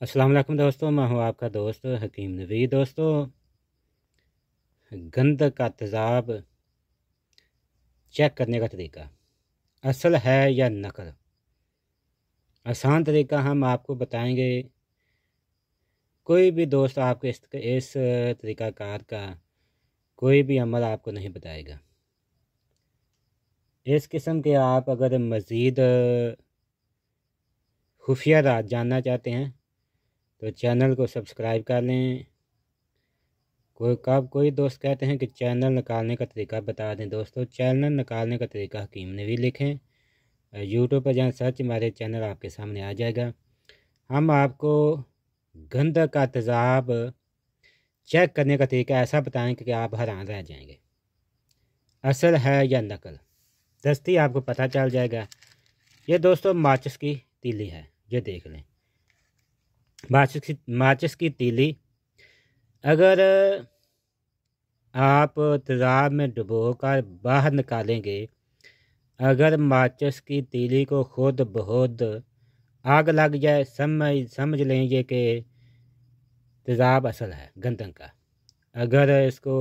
अस्सलाम वालेकुम दोस्तों, मैं हूं आपका दोस्त हकीम नवी। दोस्तों, गंध का तेज़ाब चेक करने का तरीका असल है या नकल, आसान तरीका हम आपको बताएंगे। कोई भी दोस्त आपको इस तरीक़ाकार का कोई भी अमल आपको नहीं बताएगा। इस किस्म के आप अगर मज़ीद खुफिया राज जानना चाहते हैं तो चैनल को सब्सक्राइब कर लें। कोई दोस्त कहते हैं कि चैनल निकालने का तरीका बता दें। दोस्तों, चैनल निकालने का तरीका हकीम नवी लिखें, यूट्यूब पर जाएँ, सर्च मारे, चैनल आपके सामने आ जाएगा। हम आपको गंध का तेज़ाब चेक करने का तरीका ऐसा बताएं कि आप हैरान रह जाएंगे। असल है या नकल दस्ती आपको पता चल जाएगा। ये दोस्तों माचिस की तीली है, ये देख लें। माचिस की तीली अगर आप तेज़ाब में डुबो कर बाहर निकालेंगे, अगर माचिस की तीली को खुद बहुत आग लग जाए, समझ लेंगे कि तेज़ाब असल है गंधक का। अगर इसको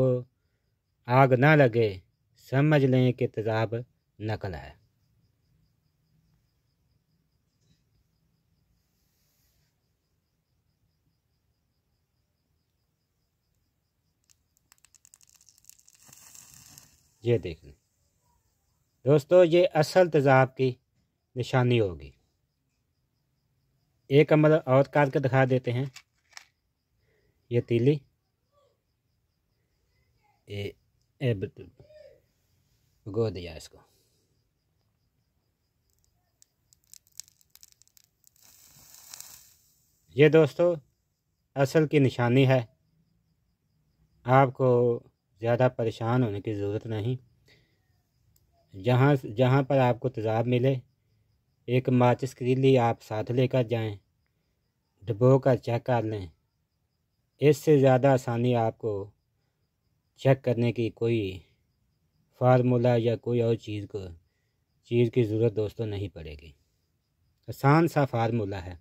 आग ना लगे, समझ लें कि तेज़ाब नकल है। ये देख लें दोस्तों, ये असल तेज़ाब की निशानी होगी। एक अमल और करके दिखा देते हैं। ये तीली भगो दिया इसको। ये दोस्तों असल की निशानी है। आपको ज़्यादा परेशान होने की ज़रूरत नहीं। जहाँ जहाँ पर आपको तेज़ाब मिले, एक माचिस की तीली आप साथ लेकर जाएं, डुबो कर चेक कर लें। इससे ज़्यादा आसानी आपको चेक करने की कोई फार्मूला या कोई और चीज़ की ज़रूरत दोस्तों नहीं पड़ेगी। आसान सा फार्मूला है।